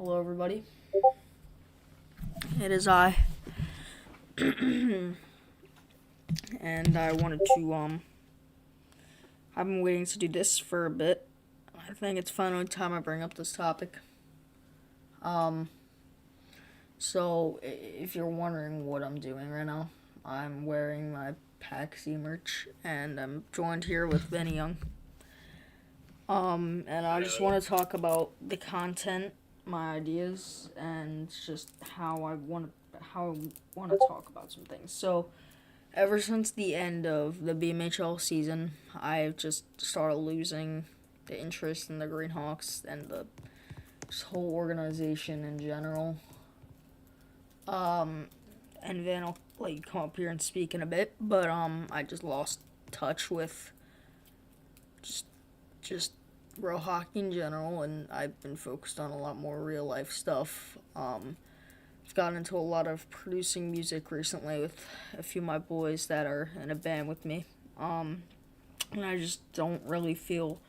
Hello, everybody. It is I, and I wanted to. I've been waiting to do this for a bit. I think it's finally time I bring up this topic. Um, if you're wondering what I'm doing right now, I'm wearing my Paxi merch, and I'm joined here with Benny Young. And I just want to talk about the content, my ideas, and just how I want to talk about some things. So, ever since the end of the BMHL season, I've just started losing the interest in the Greenhawks and the whole organization in general. And then I'll let you come up here and speak in a bit, but I just lost touch with just real hockey in general, and I've been focused on a lot more real life stuff. I've gotten into a lot of producing music recently with a few of my boys that are in a band with me. And I just don't really feel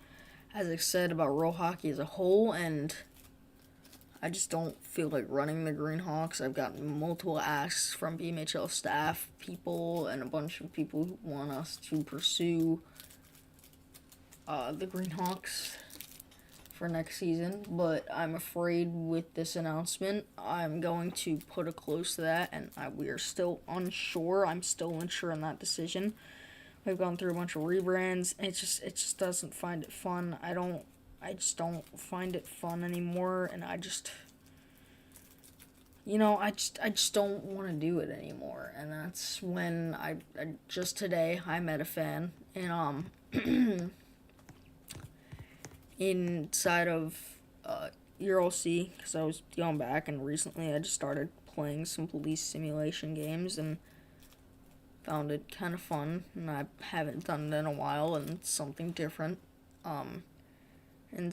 as excited about real hockey as a whole, and I just don't feel like running the Greenhawks. I've gotten multiple asks from BMHL staff, people, and a bunch of people who want us to pursue the Greenhawks for next season, but I'm afraid with this announcement, I'm going to put a close to that, and we are still unsure. I'm still unsure on that decision. We've gone through a bunch of rebrands, and it just doesn't find it fun. I just don't find it fun anymore, and I just don't want to do it anymore. And that's when I just today I met a fan, and inside of EuroC, because I was going back, and recently I just started playing some police simulation games and found it kind of fun, and I haven't done it in a while, and it's something different. And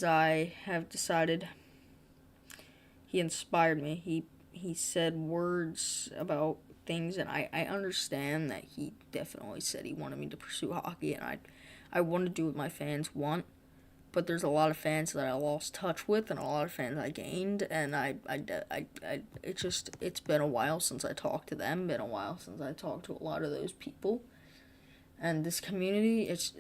I have decided, he inspired me. He said words about things, and I understand that he definitely said he wanted me to pursue hockey, and I want to do what my fans want. But there's a lot of fans that I lost touch with, and a lot of fans I gained, and it's been a while since I talked to them, been a while since I talked to a lot of those people, and this community, it's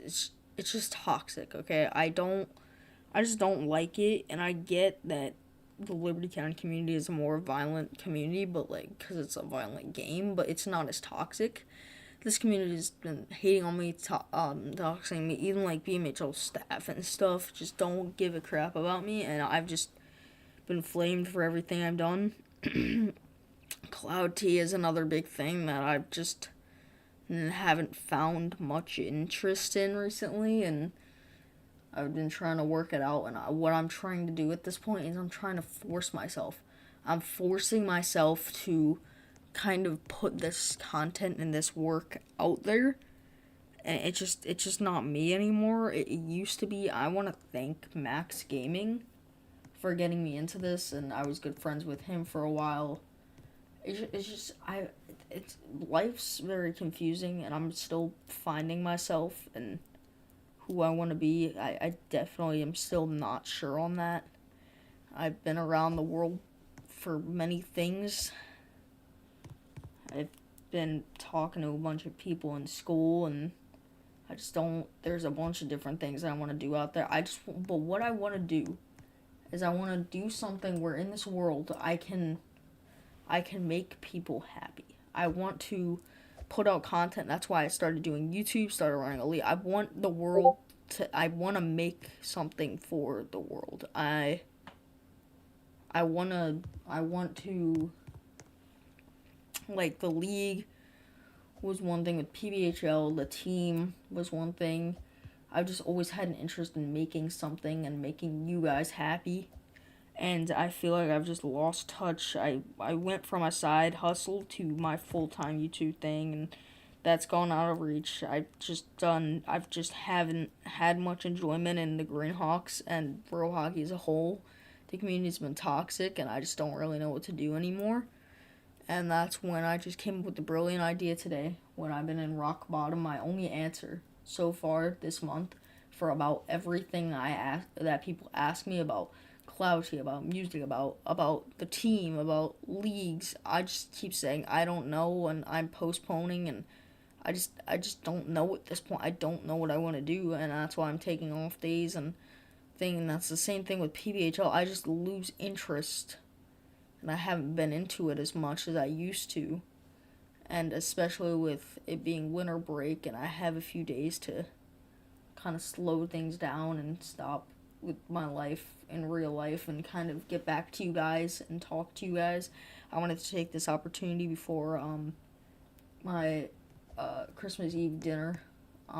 just toxic. Okay, I just don't like it, and I get that the Liberty County community is a more violent community, but because it's a violent game, but it's not as toxic. This community has been hating on me, doxing me, even BMHL staff and stuff just don't give a crap about me, and I've just been flamed for everything I've done. Cloud Tea is another big thing that I've just haven't found much interest in recently, and I've been trying to work it out, and what I'm trying to do at this point is I'm trying to force myself. I'm forcing myself to kind of put this content and this work out there, and it's just not me anymore. It used to be. I want to thank Max Gaming for getting me into this, and I was good friends with him for a while. It's life's very confusing, and I'm still finding myself and who I want to be. I definitely am still not sure on that. I've been around the world for many things. I've been talking to a bunch of people in school, and there's a bunch of different things I want to do out there. But what I want to do is I want to do something where in this world I can make people happy. I want to put out content. That's why I started doing YouTube, started running Elite. I want to make something for the world. I want to, the league was one thing with PBHL, the team was one thing. I've just always had an interest in making something and making you guys happy, and I feel like I've just lost touch. I went from a side hustle to my full-time YouTube thing, and that's gone out of reach. I've just haven't had much enjoyment in the Greenhawks and pro hockey as a whole. The community's been toxic, and I just don't really know what to do anymore. And that's when I just came up with the brilliant idea today, when I've been in rock bottom. My only answer so far this month for about everything that people ask me about Clouty, about music, about the team, about leagues. I just keep saying I don't know, and I'm postponing, and I just don't know at this point. I don't know what I want to do, and that's why I'm taking off days and thing. And that's the same thing with PBHL. I just lose interest, and I haven't been into it as much as I used to. And especially with it being winter break, and I have a few days to kind of slow things down and stop with my life in real life and kind of get back to you guys and talk to you guys. I wanted to take this opportunity before my Christmas Eve dinner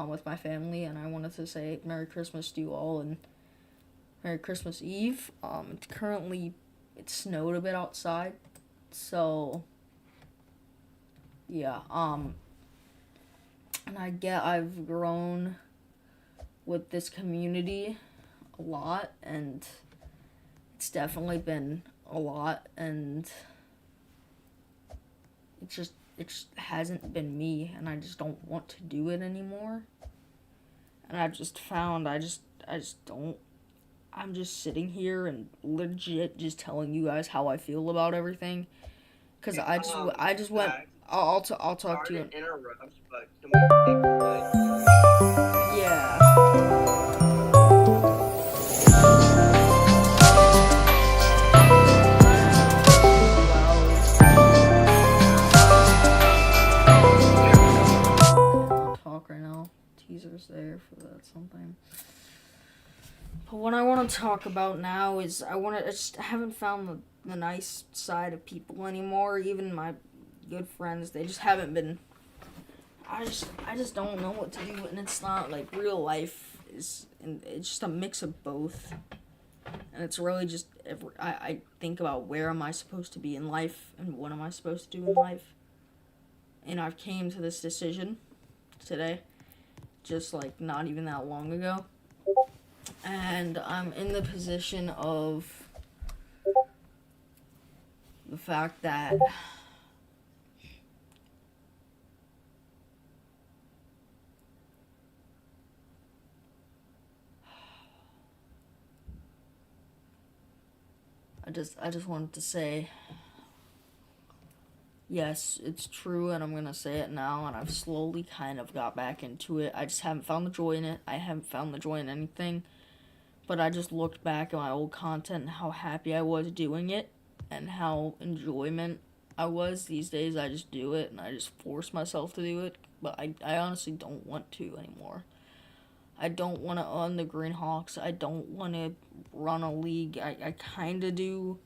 with my family, and I wanted to say Merry Christmas to you all and Merry Christmas Eve. It snowed a bit outside, so yeah. And I've grown with this community a lot, and it's definitely been a lot, and it just hasn't been me, and I just don't want to do it anymore. And I've just found I just don't. I'm just sitting here and legit just telling you guys how I feel about everything, cause I just went. I'll talk to you. Sorry to interrupt, but can we take Yeah. Can't talk right now. Teaser's there for that something. But what I want to talk about now is I haven't found the nice side of people anymore. Even my good friends, they just haven't been. I just don't know what to do, and it's not like real life is, and it's just a mix of both. And it's really just I think about where am I supposed to be in life and what am I supposed to do in life. And I've came to this decision today, just like not even that long ago. And I'm in the position of the fact that I just wanted to say, yes, it's true, and I'm gonna say it now, and I've slowly kind of got back into it. I just haven't found the joy in it. I haven't found the joy in anything, but I just looked back at my old content and how happy I was doing it, and how enjoyment I was. These days I just do it, and I just force myself to do it, but I honestly don't want to anymore. I don't want to own the Greenhawks. I don't want to run a league. I kind of do,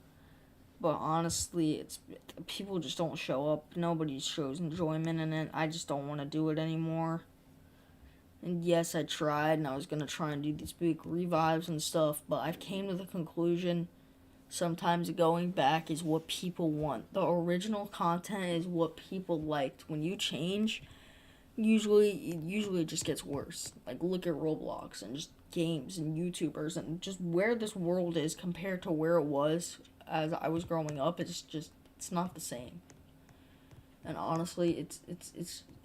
but honestly, it's people just don't show up. Nobody shows enjoyment in it. I just don't want to do it anymore. And yes, I tried, and I was gonna try and do these big revives and stuff, but I've came to the conclusion sometimes going back is what people want. The original content is what people liked. When you change, usually it just gets worse. Like look at Roblox and just games and YouTubers and just where this world is compared to where it was as I was growing up. It's not the same. And honestly,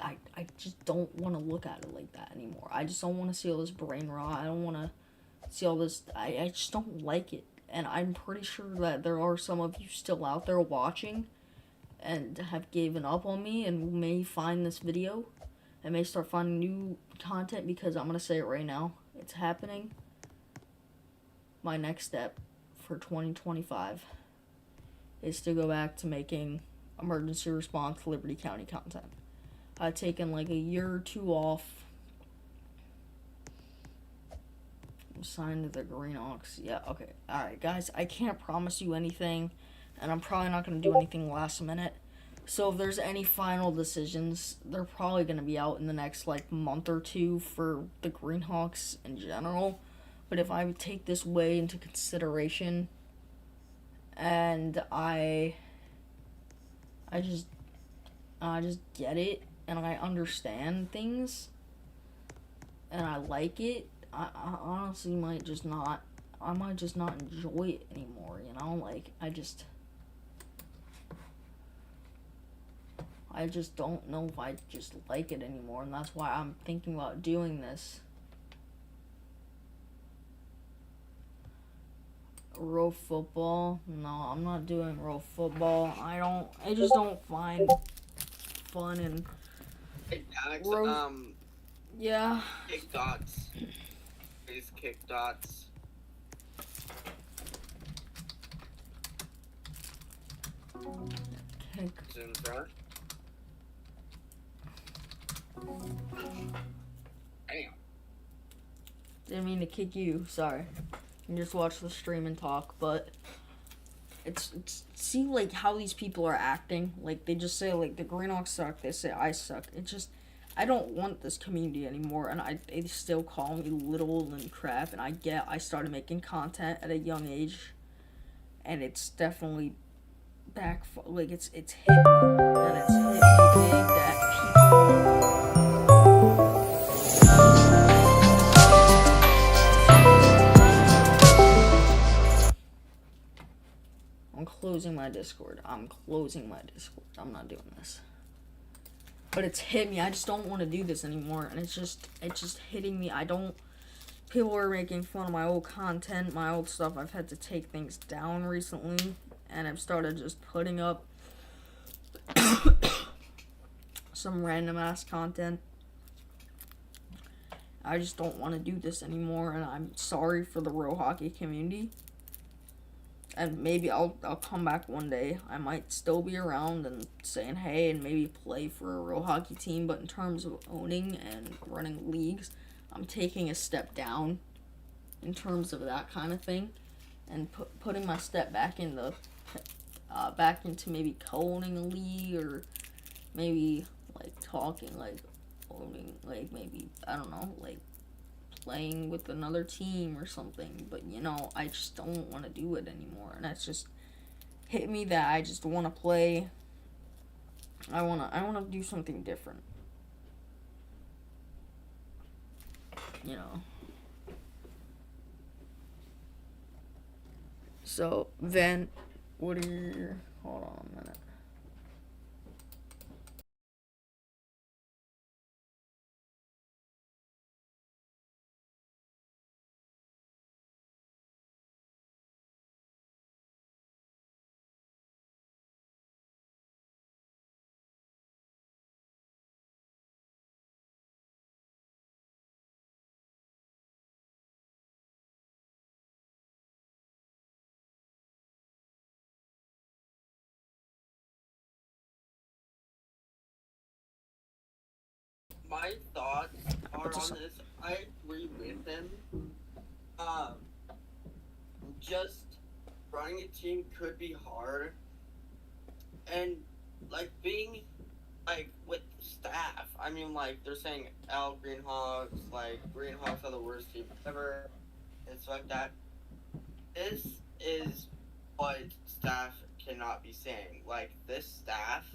I just don't want to look at it like that anymore. I just don't want to see all this brain rot. I don't want to see all this. I just don't like it. And I'm pretty sure that there are some of you still out there watching and have given up on me and may find this video and may start finding new content, because I'm going to say it right now. It's happening. My next step for 2025 is to go back to making emergency response Liberty County content. I've taken like a year or two off. I'm signed to the Greenhawks. Yeah, okay. Alright, guys, I can't promise you anything, and I'm probably not going to do anything last minute. So if there's any final decisions, they're probably going to be out in the next like month or two for the Greenhawks in general. But if I take this way into consideration, and I just get it, and I understand things, and I like it, I honestly might just not enjoy it anymore, you know? Like, I just don't know if I just like it anymore, and that's why I'm thinking about doing this. Real football? No, I'm not doing real football. I just don't find fun and Hey, Alex, real. Yeah. kick dots. Please kick dots. Kick. In front. Damn. Didn't mean to kick you. Sorry. You just watch the stream and talk, but it's see like how these people are acting. Like they just say like the Greenhawks suck. They say I suck. It just I don't want this community anymore, and they still call me little and crap. And I started making content at a young age, and it's definitely like it's hit me, and it's hit me big that people. I'm closing my Discord. I'm not doing this. But it's hit me. I just don't want to do this anymore, and it's just hitting me. People are making fun of my old content, my old stuff. I've had to take things down recently, and I've started just putting up some random ass content. I just don't want to do this anymore, and I'm sorry for the real hockey community. And maybe I'll come back one day. I might still be around and saying hey and maybe play for a real hockey team. But in terms of owning and running leagues, I'm taking a step down in terms of that kind of thing, and putting my step back into maybe co-owning a league, or maybe like talking like owning, like maybe I don't know, like playing with another team or something. But I just don't want to do it anymore, and that's just hit me that I just want to play. I want to do something different. So then, what are your? Hold on a minute. My thoughts are What's on this. I agree with him. Um, just running a team could be hard, and like being like with staff. I mean, like they're saying L Greenhawks, like Greenhawks are the worst team ever. It's like that. This is what staff cannot be saying. Like this staff,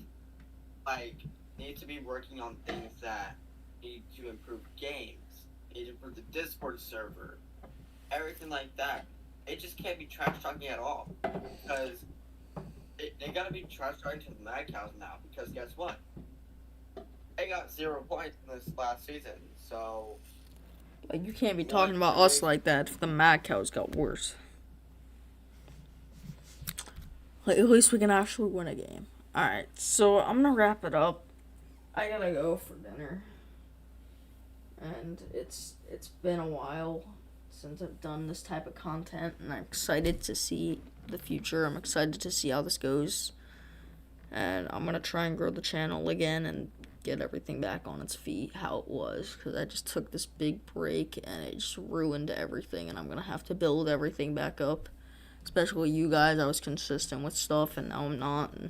like need to be working on things that need to improve games, need to improve the Discord server, everything like that. It just can't be trash talking at all, because they gotta be trash talking to the Mad Cows now. Because guess what? They got 0 points in this last season, so Like you can't be talking about us like that if the Mad Cows got worse. Like, at least we can actually win a game. Alright, so I'm gonna wrap it up. I gotta go for dinner. And it's been a while since I've done this type of content, and I'm excited to see the future. I'm excited to see how this goes. And I'm gonna try and grow the channel again and get everything back on its feet how it was, because I just took this big break and it just ruined everything, and I'm gonna have to build everything back up. Especially you guys, I was consistent with stuff, and now I'm not. And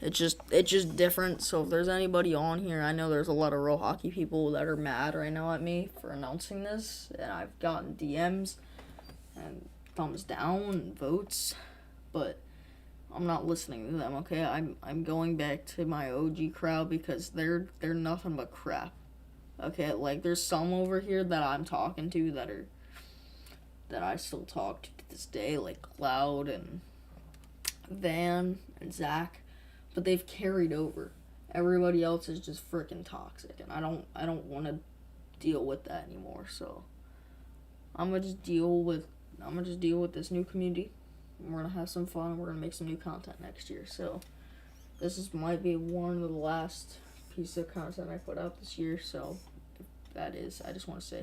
it's just different. So if there's anybody on here, I know there's a lot of real hockey people that are mad right now at me for announcing this, and I've gotten DMs and thumbs down and votes, but I'm not listening to them. Okay, I'm going back to my OG crowd, because they're nothing but crap. Okay, like there's some over here that I'm talking to that I still talk to this day, like Cloud and Van and Zach, but they've carried over. Everybody else is just freaking toxic, and I don't want to deal with that anymore. So I'm gonna just deal with I'm gonna just deal with this new community. We're gonna have some fun. We're gonna make some new content next year. So might be one of the last pieces of content I put out this year. So if that is, I just want to say